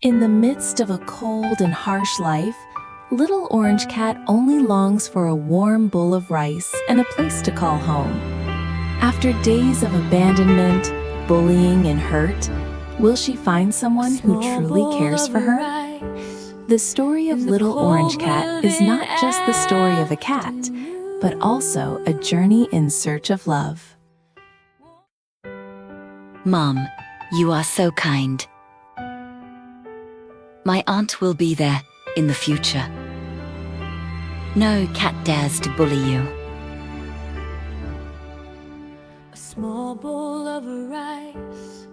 In the midst of a cold and harsh life, Little Orange Cat only longs for a warm bowl of rice and a place to call home. After days of abandonment, bullying, and hurt, will she find someone who truly cares for her? The story of Little Orange Cat is not just the story of a cat, but also a journey in search of love. Mom, you are so kind. My aunt will be there in the future. No cat dares to bully you. A small bowl of rice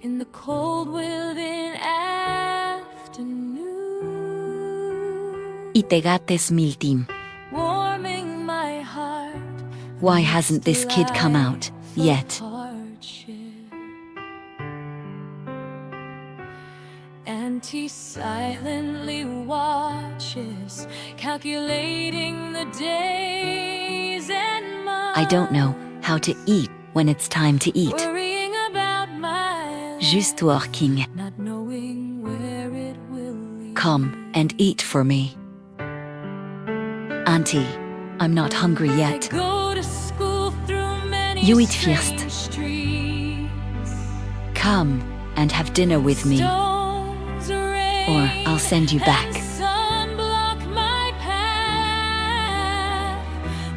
in the cold within afternoon. Y te gates miltim. Warming my heart. Why hasn't this kid come out yet? He silently watches, calculating the days and months. I don't know how to eat when it's time to eat. Worrying about my Juste working. not knowing where it will lead. Come and eat for me. Auntie, I'm not hungry I yet. go to school through many You eat strange first. streets. Come and have dinner with me, Stones, or I'll send you back. and sun block my path.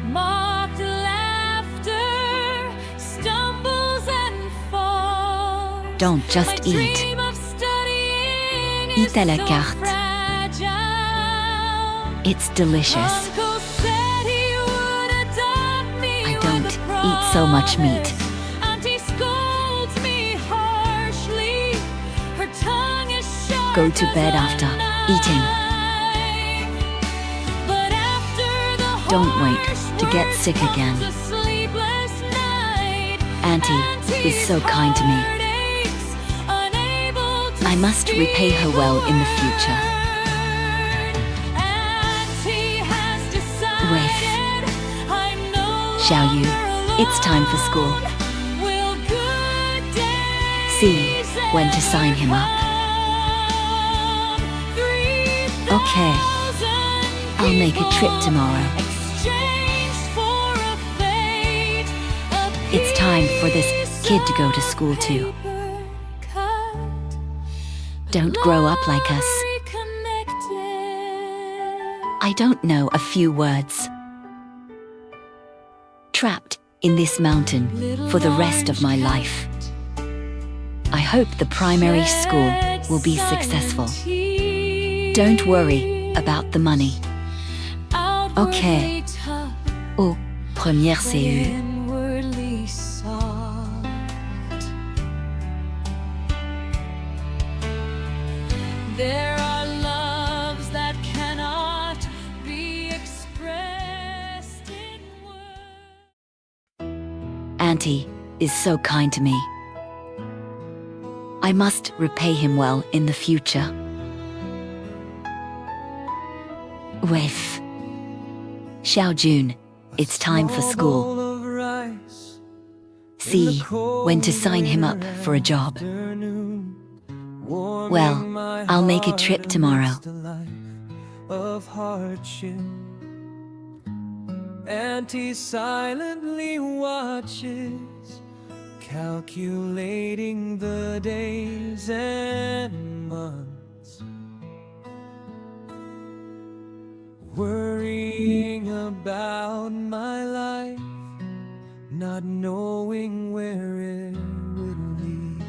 Mocked laughter stumbles and falls. Don't just My eat. dream of studying Eat à la is so carte. fragile. It's delicious. Uncle said he would adopt me I with don't a eat so much meat. promise. Auntie scolds me harshly. Her tongue is sharp Go to bed as a after eating. knife. But after the Don't wait harsh to get work sick comes again. the sleepless night. Auntie is so kind to me. Heartaches, unable to I must repay her well in the future. Auntie has decided I'm no Xiaoyu, longer it's time for school. alone. Will good days See when to sign him up. come? Okay, I'll make a trip tomorrow. Exchanged for a fate, a It's time for this piece kid to go to of school too. paper cut, Don't grow up like us. reconnected. I don't know a few words. Trapped in this mountain for the rest of my life. I hope the primary school will be successful. Don't worry about the money. Outwardly tough, Au premier but CU. inwardly soft. There are loves that cannot be expressed in words. Auntie is so kind to me. I must repay him well in the future. With Xiaojun, it's time for school. See when to sign him up for a job. Well, I'll make a trip tomorrow. Auntie silently watches, calculating the days and months, worrying about my life, not knowing where it would lead.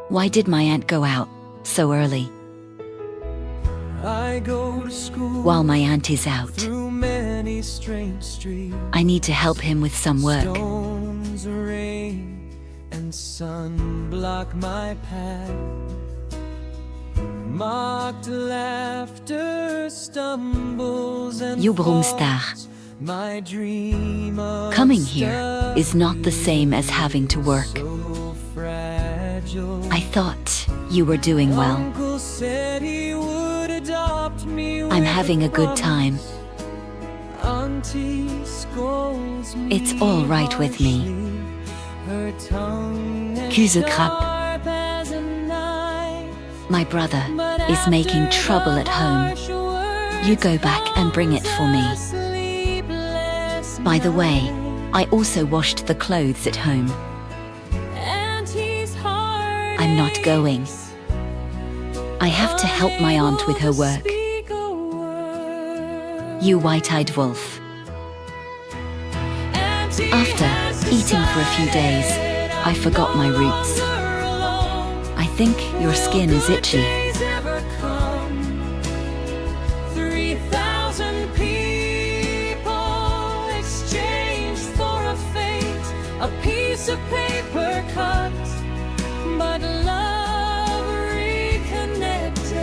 Why did my aunt go out so early I go to school while my aunt is out? through many strange streets. I need to help him with some work. Stones, rain, and sun block my path. Mocked laughter stumbles and You Bromstar. falls. My dream of Coming here is not the same as having to work. so fragile. I thought you were doing well. Uncle said he would adopt me I'm with having a good time. Auntie scolds me It's all right with me. harshly. Her tongue as Kuse krap. sharp as a knife. My brother is making trouble at home. You go back and bring it for me. By the way, I also washed the clothes at home. I'm not going. I have to help my aunt with her work. You white-eyed wolf. After eating for a few days, I forgot my roots. I think your skin is itchy. 3,000 people exchanged for a fate, a piece of paper cut, but love reconnected.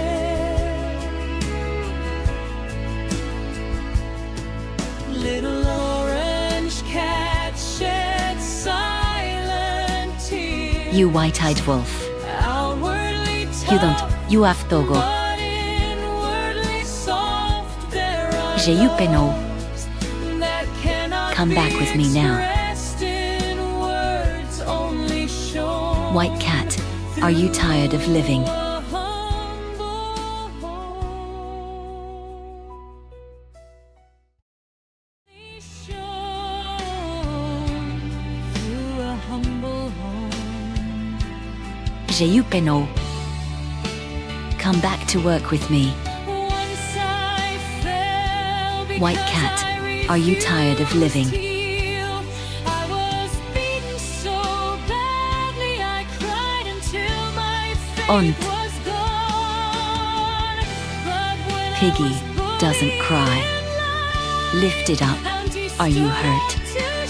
Little orange cat shed silent tears. You white-eyed wolf. Outwardly You have togo. but inwardly soft there are J'ai eu peno. that cannot Come back with me now. be expressed in words, only shown White cat, are you tired of living? through a humble home. Shown through a humble home. J'ai eu peno. Come back to work with me. Once I fell White because cat, I are you tired of living? refused to heal. I was beaten so badly I cried until my faith Aunt. was gone. But when Piggy I was doesn't bullied cry. in life, Lift it up. Auntie Are you stood hurt? to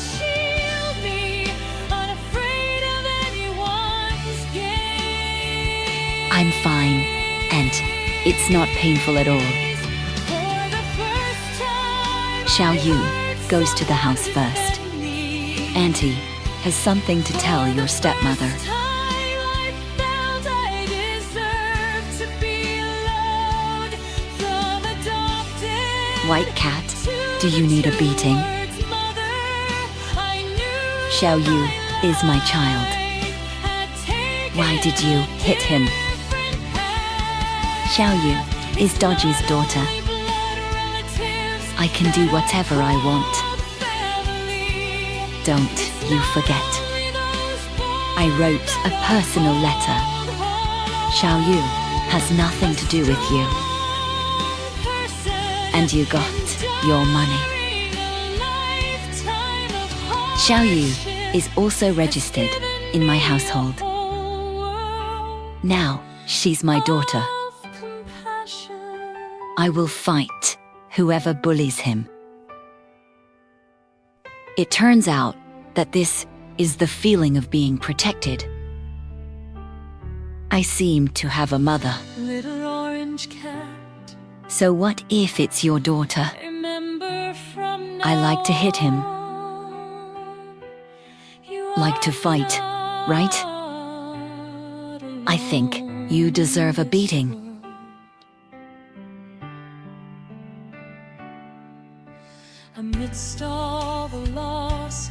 shield me, unafraid of anyone's gaze. I'm fine, and it's not painful at all. For the first time Xiao I Yu heard goes to the house first. someone need. Auntie has something to tell your stepmother. First time I felt I deserved to be loved, from adopted White cat, to do you need a beating? towards mother. I knew Xiao Yu is my child. life had taken Why did you hit him? different paths. Xiao Yu is Dodgy's daughter. My blood relatives I can do whatever I want. family. Don't you forget. I wrote a personal letter. Xiao Yu has nothing to do with you. And you got your money. Xiao Yu is also registered in my household. Now she's my daughter. I will fight whoever bullies him. It turns out that this is the feeling of being protected. I seem to have a mother. Little orange cat, So what if it's your daughter? remember from I like to hit him. now you Like to are fight, right? not I think alone you deserve a in this beating. world. Amidst all the losses,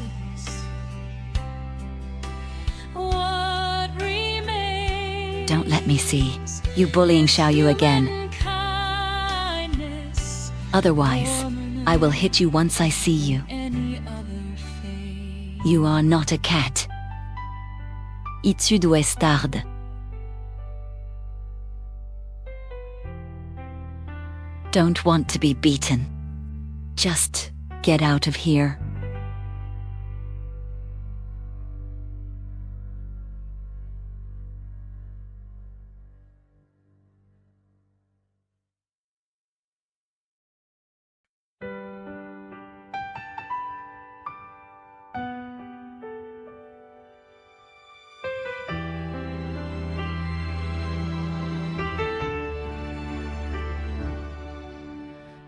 what remains? Don't let me see you bullying Xiao Yu again. Kindness, Otherwise, I will hit you once I see you. any other fate. You are not a cat. Es-tu douestarde? Don't want to be beaten. Just get out of here.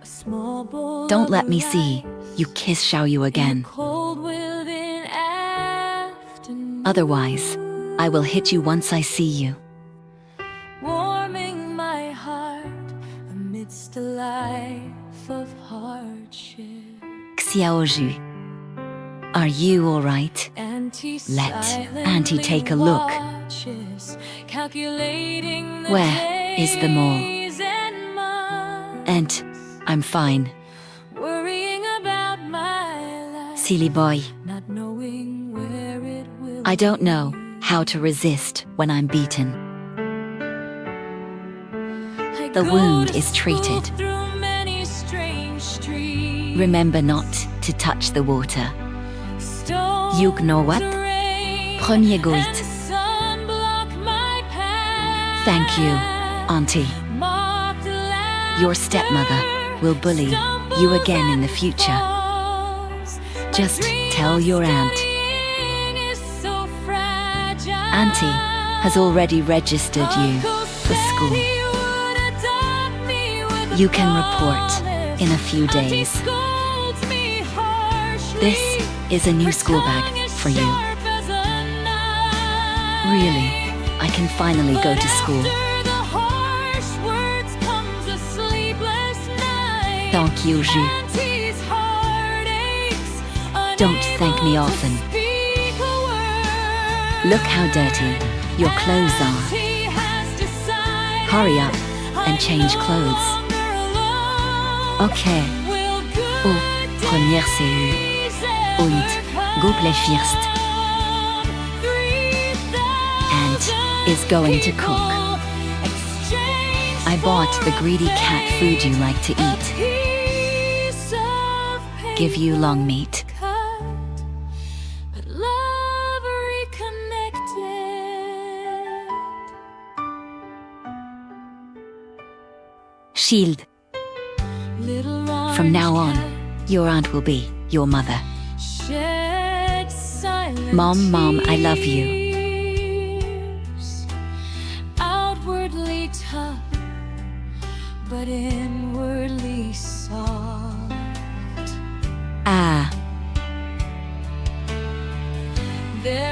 A small bowl Don't of let me light see you kiss Xiao Yu in a again. cold within afternoon. Otherwise, I will hit you once I see you. Warming my heart amidst a life of hardship. Xiao Ju, are you all right? Auntie Let Auntie take a look purchase, calculating the Where is the mall? days and months, And I'm fine. worrying about my life, Silly boy. not knowing where it will I don't know lead. how to resist when I'm beaten. I The go wound to is school treated. through many strange streets. Remember not to touch the water. Stones You know what? rain Premier and goit. sun block my path. Thank you, Auntie. Mocked laughter, Your stepmother will bully you again in the future. stumbles and falls. Just My tell dream your of aunt. studying is so fragile. Auntie has already registered you Uncle for said school. he would adopt me with You a can report promise. in a few Auntie days. scolds me harshly. This is a new Her school bag tongue is for you. sharp as a knife. Really, I can finally go But to school. after the harsh words comes a sleepless night. Thank you, Ju. Auntie's heart aches, Don't thank me unable to often. speak a word. Look how dirty your clothes are. Auntie has decided Hurry up and I'm change no clothes. longer alone. Okay. Will good Oh, première CU. days ever Und go play first. come? 3,000 Aunt is going to cook. people exchange I bought the greedy for cat food you like to a eat. piece of Give you paper long meat. cut, but love reconnected. Shield. Little From now orange on, your aunt will be your mother. cat shed silent Mom, I love you. tears. Outwardly tough, but inwardly soft. Ah, There